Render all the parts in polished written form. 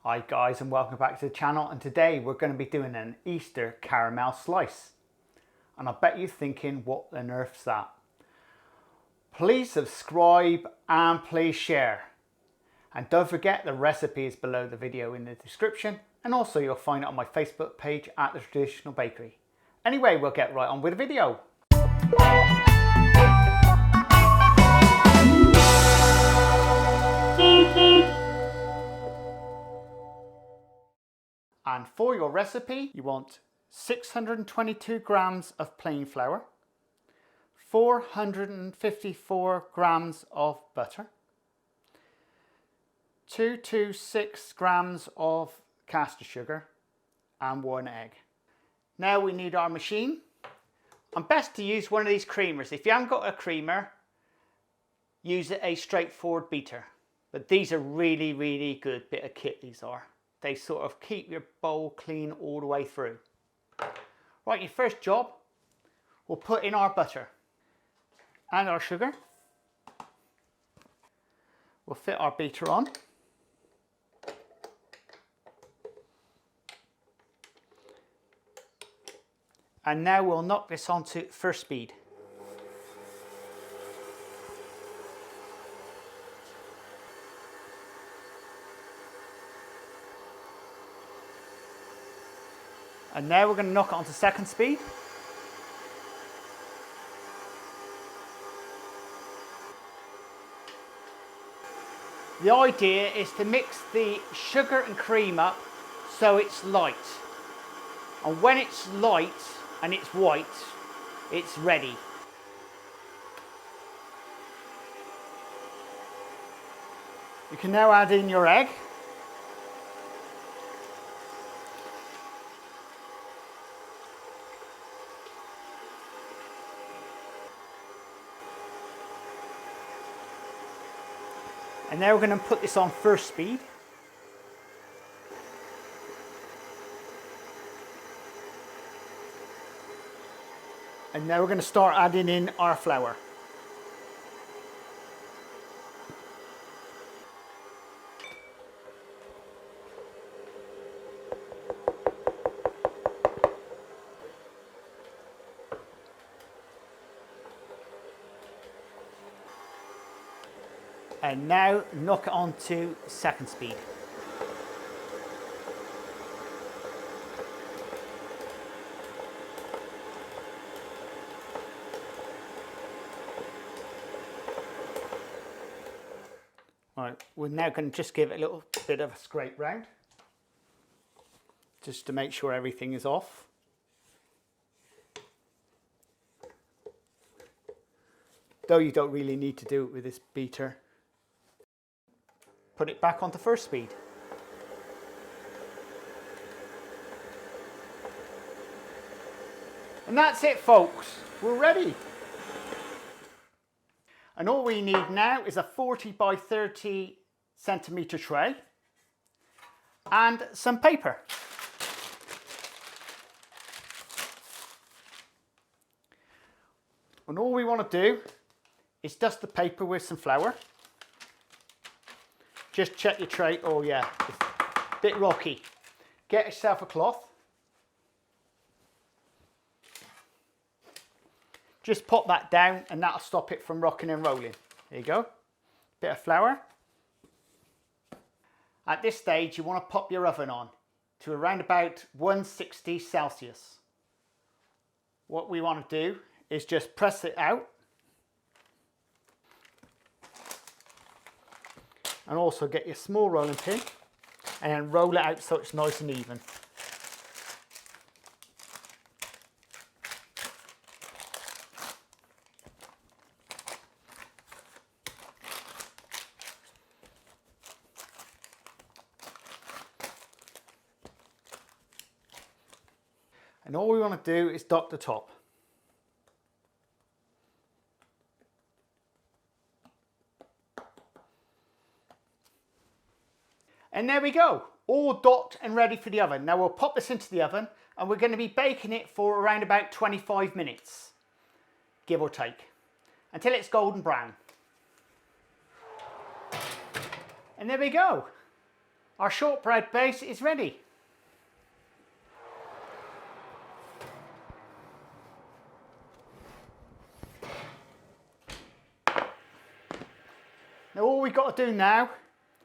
Hi guys, and welcome back to the channel, and today we're going to be doing an Easter caramel slice. And I bet you're thinking, what on earth's that? Please subscribe and please share. And don't forget, the recipe is below the video in the description, and also you'll find it on my Facebook page at The Traditional Bakery. Anyway, we'll get right on with the video. And for your recipe, you want 622 grams of plain flour, 454 grams of butter, 2 to 6 grams of caster sugar, and 1 egg. Now we need our machine. And best to use one of these creamers. If you haven't got a creamer, use a straightforward beater. But these are really good bit of kit, these are. They sort of keep your bowl clean all the way through. Right, your first job, we'll put in our butter and our sugar. We'll fit our beater on. And now we'll knock this onto first speed. And now we're going to knock it onto second speed. The idea is to mix the sugar and cream up so it's light. And when it's light and it's white, it's ready. You can now add in your egg. And now we're going to put this on first speed. And now we're going to start adding in our flour. And now knock it on to second speed. Right, we're now going to just give it a little bit of a scrape round, just to make sure everything is off. Though you don't really need to do it with this beater. Put it back onto first speed. And that's it, folks. We're ready. And all we need now is a 40 by 30 centimeter tray and some paper. And all we want to do is dust the paper with some flour. Just check your tray. Oh yeah, it's a bit rocky. Get yourself a cloth. Just pop that down and that'll stop it from rocking and rolling. There you go. Bit of flour. At this stage, you want to pop your oven on to around about 160 Celsius. What we want to do is just press it out. And also get your small rolling pin and then roll it out so it's nice and even. And all we want to do is dot the top. And there we go, all docked and ready for the oven. Now we'll pop this into the oven and we're going to be baking it for around about 25 minutes, give or take, until it's golden brown. And there we go. Our shortbread base is ready. Now all we've got to do now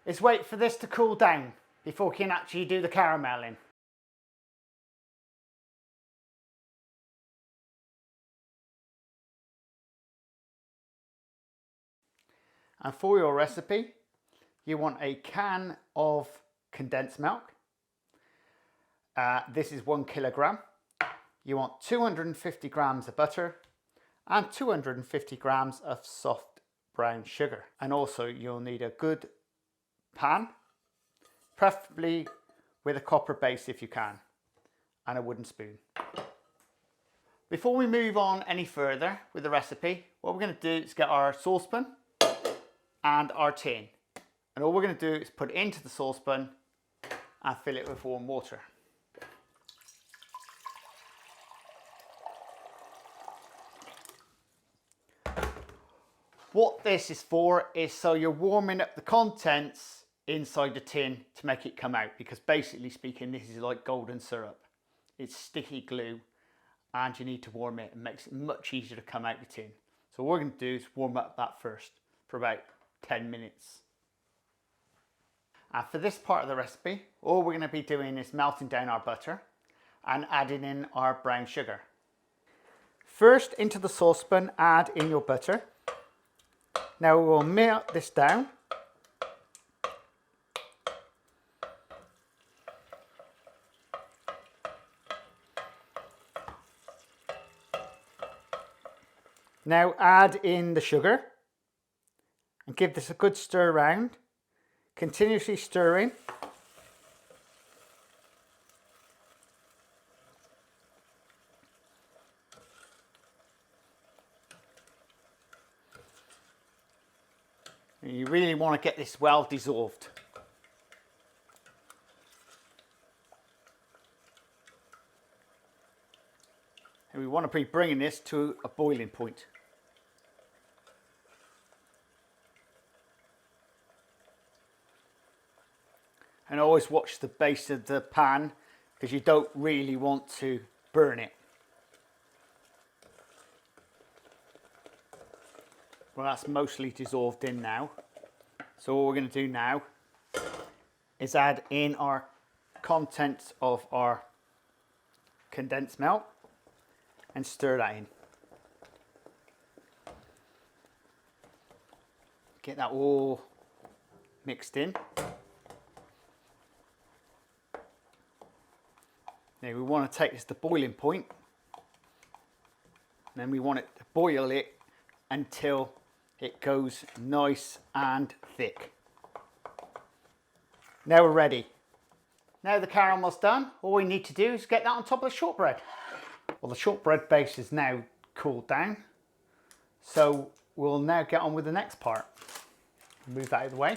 is wait for this to cool down before we can actually do the caramelling. And for your recipe, you want a can of condensed milk. This is 1 kilogram. You want 250 grams of butter and 250 grams of soft brown sugar. And also you'll need a good pan, preferably with a copper base if you can, and a wooden spoon. Before we move on any further with the recipe, what we're going to do is get our saucepan and our tin. And all we're going to do is put it into the saucepan and fill it with warm water. What this is for is so you're warming up the contents inside the tin to make it come out, because basically speaking this is like golden syrup. It's sticky glue and you need to warm it. It makes it much easier to come out the tin. So what we're going to do is warm up that first for about 10 minutes. And for this part of the recipe, all we're going to be doing is melting down our butter and adding in our brown sugar. First, into the saucepan, add in your butter. Now we'll melt this down. Now add in the sugar and give this a good stir around, continuously stirring. And you really want to get this well dissolved. And we want to be bringing this to a boiling point. And always watch the base of the pan because you don't really want to burn it. Well, that's mostly dissolved in now. So what we're going to do now is add in our contents of our condensed milk and stir that in. Get that all mixed in. Now we want to take this to boiling point. And then we want it to boil it until it goes nice and thick. Now we're ready. Now the caramel's done, all we need to do is get that on top of the shortbread. Well, the shortbread base is now cooled down, so we'll now get on with the next part. Move that out of the way.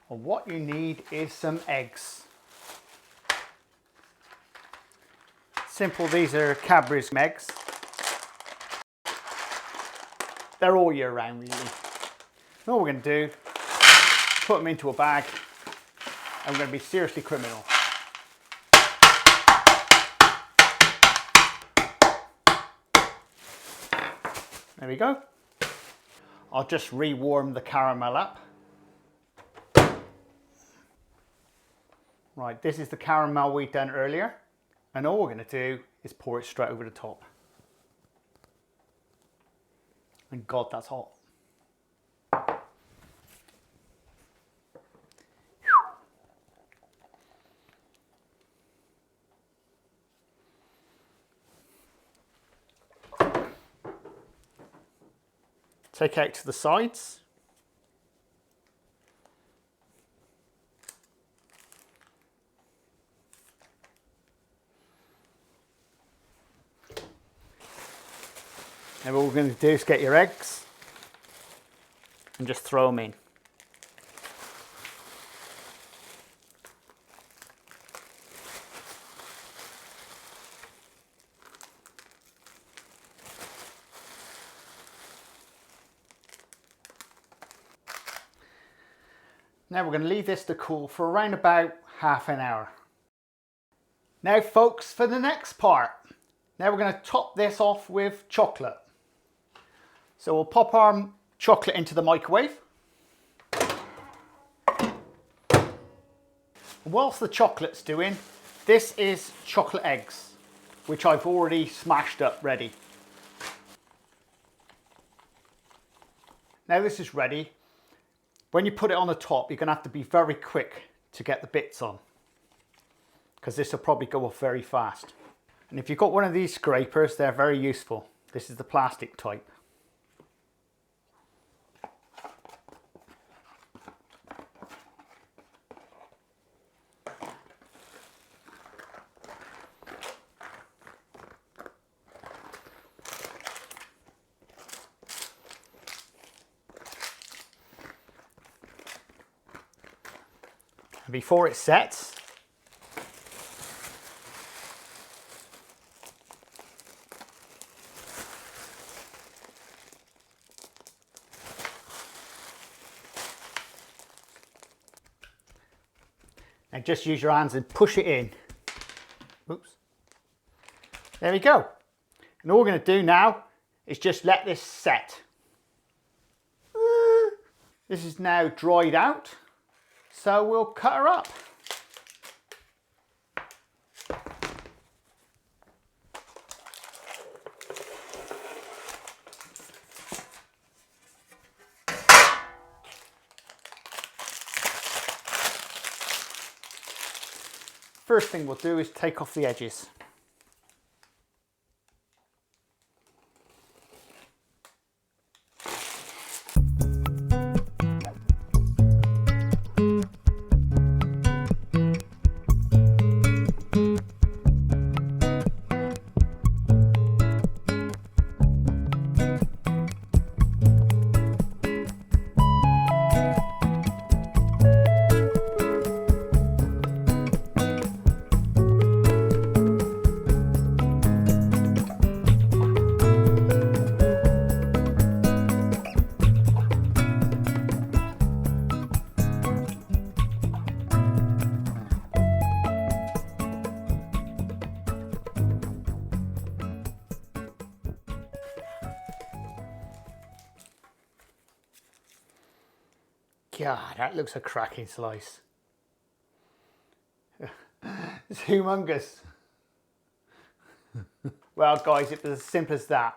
Well, what you need is some eggs. Simple, these are Cadbury's eggs. They're all year round really. And all we're going to do, put them into a bag, and we're going to be seriously criminal. There we go. I'll just rewarm the caramel up. Right, this is the caramel we've done earlier. And all we're going to do is pour it straight over the top. And God, that's hot. Take out to the sides. Now what we're going to do is get your eggs and just throw them in. Now we're going to leave this to cool for around about half an hour. Now folks, for the next part. Now we're going to top this off with chocolate. So we'll pop our chocolate into the microwave. Whilst the chocolate's doing, this is chocolate eggs, which I've already smashed up ready. Now this is ready. When you put it on the top, you're going to have to be very quick to get the bits on, because this will probably go off very fast. And if you've got one of these scrapers, they're very useful. This is the plastic type. And before it sets, and just use your hands and push it in. Oops. There we go. And all we're going to do now is just let this set. This is now dried out. So we'll cut her up. First thing we'll do is take off the edges. God, that looks a cracking slice. It's humongous. Well guys, it was as simple as that.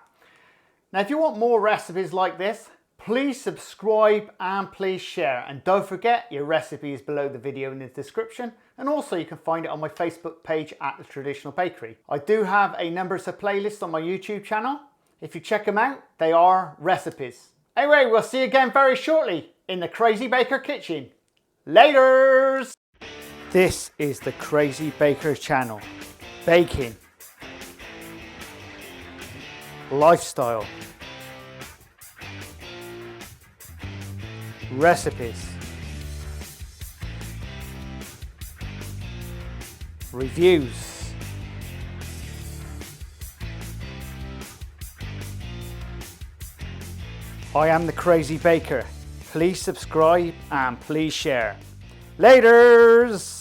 Now if you want more recipes like this, please subscribe and please share. And don't forget, your recipe is below the video in the description. And also you can find it on my Facebook page at The Traditional Bakery. I do have a numbers of playlists on my YouTube channel. If you check them out, they are recipes. Anyway, we'll see you again very shortly in the Crazy Baker kitchen. Laters! This is the Crazy Baker channel. Baking. Lifestyle. Recipes. Reviews. I am the Crazy Baker. Please subscribe and please share. Laters!